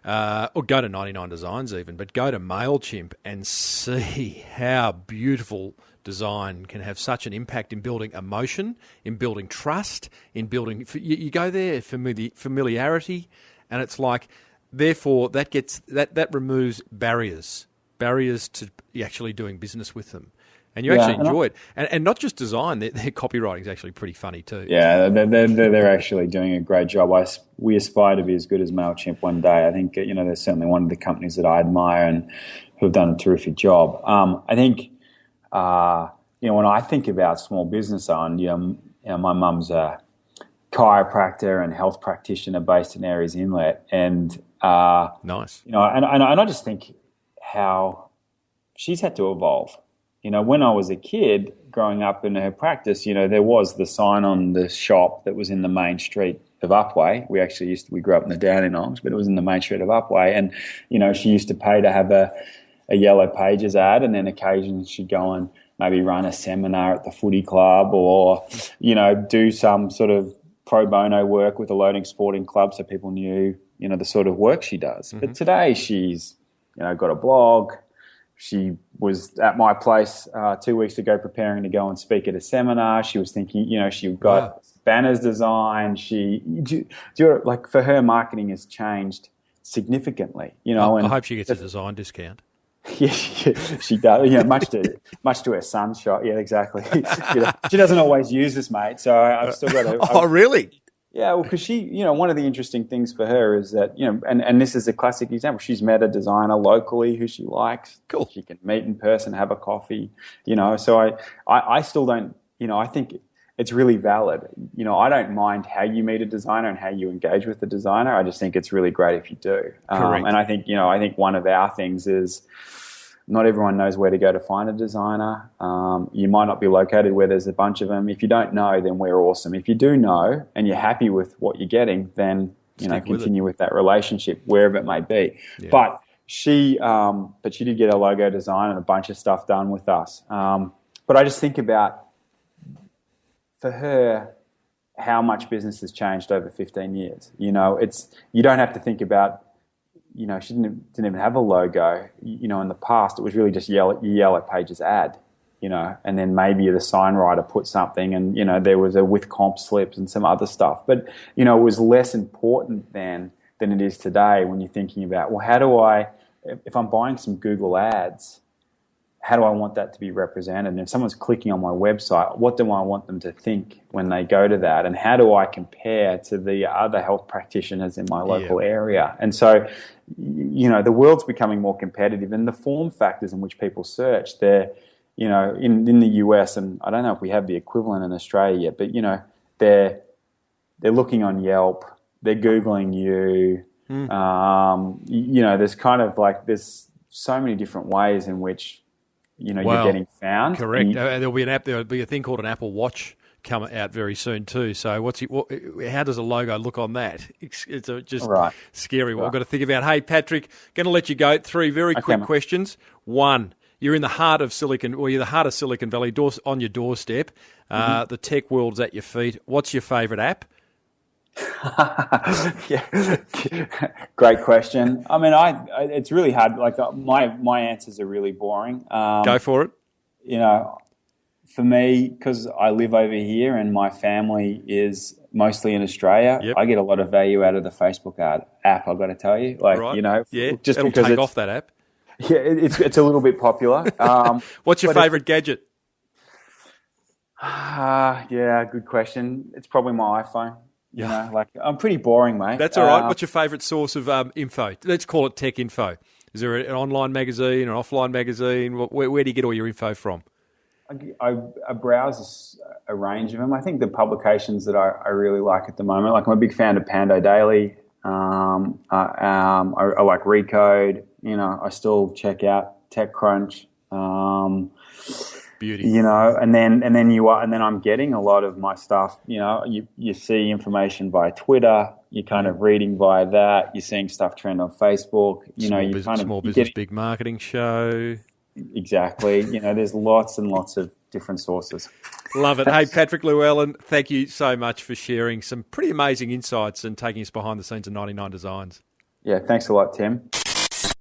or go to 99Designs even, but go to MailChimp and see how beautiful design can have such an impact in building emotion, in building trust, in building... You go there, familiarity, and it's like, therefore, that removes barriers to actually doing business with them. And you actually enjoy it. And not just design, their copywriting is actually pretty funny too. Yeah, they're actually doing a great job. We aspire to be as good as MailChimp one day. I think, they're certainly one of the companies that I admire and who have done a terrific job. I think, when I think about small business owned, my mum's a chiropractor and health practitioner based in Aireys Inlet. And, nice. And I just think how she's had to evolve. When I was a kid growing up in her practice, there was the sign on the shop that was in the main street of Upway. We grew up in the Downing Arms, but it was in the main street of Upway. And, she used to pay to have a Yellow Pages ad, and then occasionally she'd go and maybe run a seminar at the footy club or, do some sort of pro bono work with a loading sporting club so people knew, the sort of work she does. Mm-hmm. But today she's, got a blog. She was at my place 2 weeks ago preparing to go and speak at a seminar. She was thinking, she got banners designed. For her, marketing has changed significantly. I hope she gets a design discount. Yeah, she does. Much to her son's shot. Yeah, exactly. She doesn't always use this, mate. So I've still got to. Oh, really? Yeah, well, because she, one of the interesting things for her is that, and this is a classic example. She's met a designer locally who she likes. Cool. She can meet in person, have a coffee, So I still don't, I think it's really valid. I don't mind how you meet a designer and how you engage with the designer. I just think it's really great if you do. Correct. And I think, I think one of our things is not everyone knows where to go to find a designer. You might not be located where there's a bunch of them. If you don't know, then we're awesome. If you do know and you're happy with what you're getting, then continue with that relationship wherever it may be. Yeah. But she did get a logo design and a bunch of stuff done with us. But I just think about, for her, how much business has changed over 15 years. You don't have to think about. She didn't even have a logo. In the past, it was really just Yellow Pages ad, and then maybe the sign writer put something and, there was a with comp slips and some other stuff. But, it was less important then than it is today when you're thinking about, well, how do I, if I'm buying some Google ads, how do I want that to be represented? And if someone's clicking on my website, what do I want them to think when they go to that? And how do I compare to the other health practitioners in my local area? And so, the world's becoming more competitive, and the form factors in which people search, they're, in the US, and I don't know if we have the equivalent in Australia yet, but, they're looking on Yelp, they're Googling you. There's kind of like, there's so many different ways in which, you're getting found. Correct. There'll be an app. There'll be a thing called an Apple Watch come out very soon too. So how does a logo look on that? It's just scary. What we've got to think about. Hey, Patrick, going to let you go. 3 very quick questions. 1, you're in the heart of Silicon Valley, on your doorstep. The tech world's at your feet. What's your favourite app? Great question. I mean, it's really hard. Like my answers are really boring. Go for it. For me, because I live over here and my family is mostly in Australia, I get a lot of value out of the Facebook app. I've got to tell you, just it'll because take off that app. Yeah, it's a little bit popular. What's your favourite gadget? Good question. It's probably my iPhone. I'm pretty boring, mate. That's all right. What's your favourite source of info? Let's call it tech info. Is there an online magazine, an offline magazine? Where do you get all your info from? I browse a range of them. I think the publications that I really like at the moment, like I'm a big fan of Pando Daily. I like Recode. I still check out TechCrunch. Beauty. And then I'm getting a lot of my stuff. You see information via Twitter. You're kind of reading via that. You're seeing stuff trend on Facebook. Small business, big marketing show. Exactly. There's lots and lots of different sources. Love it. Hey, Patrick Llewellyn, thank you so much for sharing some pretty amazing insights and taking us behind the scenes of 99 Designs. Yeah, thanks a lot, Tim.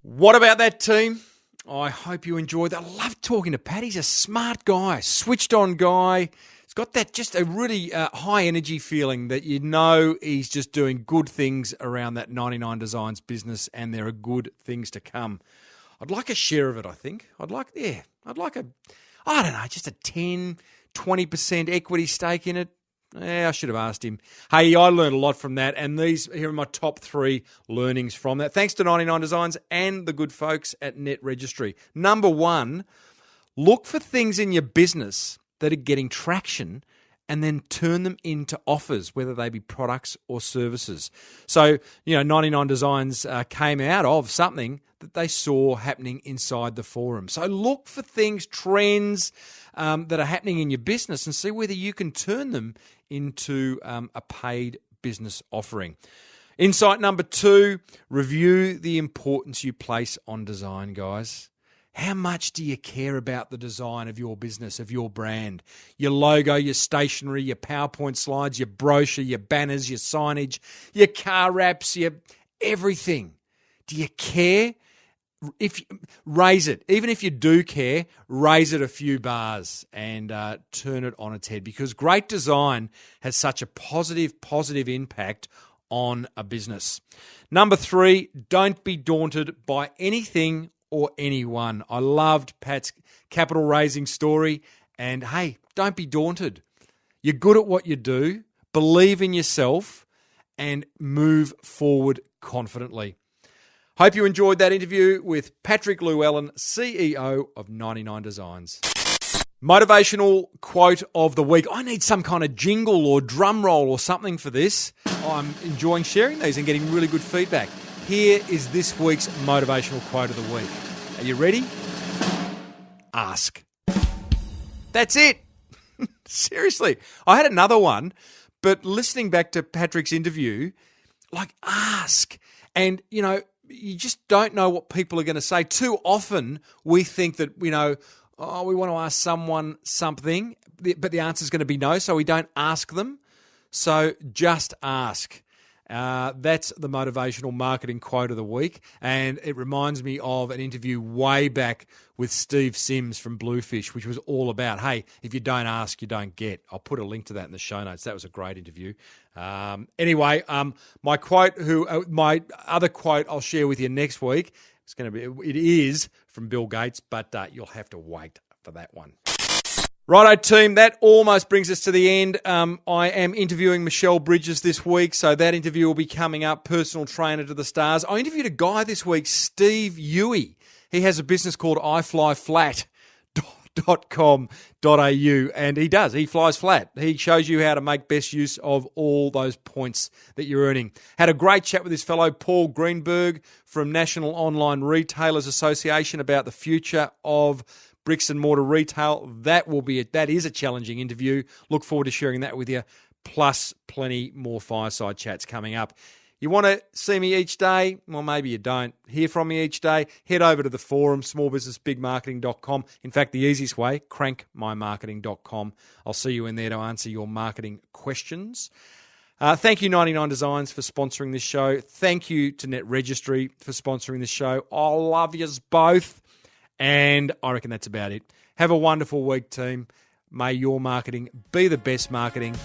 What about that team? I hope you enjoyed that. I love talking to Pat. He's a smart guy, switched on guy. He's got that just a really high energy feeling that you know he's just doing good things around that 99Designs business, and there are good things to come. I'd like a share of it, I think. I'd like just a 10, 20% equity stake in it. Yeah, I should have asked him. Hey, I learned a lot from that, and these here are my top 3 learnings from that. Thanks to 99Designs and the good folks at Net Registry. Number 1, look for things in your business that are getting traction and then turn them into offers, whether they be products or services. So, 99Designs came out of something that they saw happening inside the forum. So look for things, trends that are happening in your business, and see whether you can turn them into a paid business offering. Insight number 2, review the importance you place on design, guys. How much do you care about the design of your business, of your brand? Your logo, your stationery, your PowerPoint slides, your brochure, your banners, your signage, your car wraps, your everything. Do you care? Raise it. Even if you do care, raise it a few bars and turn it on its head, because great design has such a positive impact on a business. Number 3, don't be daunted by anything or anyone. I loved Pat's capital raising story, and hey, don't be daunted. You're good at what you do, believe in yourself, and move forward confidently. Hope you enjoyed that interview with Patrick Llewellyn, CEO of 99Designs. Motivational quote of the week. I need some kind of jingle or drum roll or something for this. I'm enjoying sharing these and getting really good feedback. Here is this week's motivational quote of the week. Are you ready? Ask. That's it. Seriously. I had another one, but listening back to Patrick's interview, ask. And, you just don't know what people are going to say. Too often we think that, we want to ask someone something, but the answer is going to be no, so we don't ask them. So just ask. That's the motivational marketing quote of the week, and it reminds me of an interview way back with Steve Sims from Bluefish, which was all about, hey, if you don't ask, you don't get. I'll put a link to that in the show notes. That was a great interview. Anyway, my other quote I'll share with you next week. It is from Bill Gates, but you'll have to wait for that one. Righto, team, that almost brings us to the end. I am interviewing Michelle Bridges this week, so that interview will be coming up, personal trainer to the stars. I interviewed a guy this week, Steve Huey. He has a business called iflyflat.com.au, and he flies flat. He shows you how to make best use of all those points that you're earning. Had a great chat with this fellow, Paul Greenberg from National Online Retailers Association, about the future of bricks and mortar retail. That is a challenging interview. Look forward to sharing that with you, plus plenty more fireside chats coming up. You want to see me each day? Well, maybe you don't. Hear from me each day? Head over to the forum, smallbusinessbigmarketing.com. In fact, the easiest way, crankmymarketing.com. I'll see you in there to answer your marketing questions. Thank you, 99Designs, for sponsoring this show. Thank you to Net Registry for sponsoring this show. I love yous both. And I reckon that's about it. Have a wonderful week, team. May your marketing be the best marketing.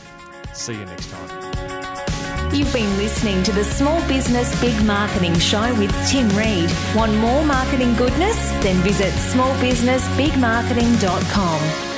See you next time. You've been listening to the Small Business Big Marketing Show with Tim Reid. Want more marketing goodness? Then visit smallbusinessbigmarketing.com.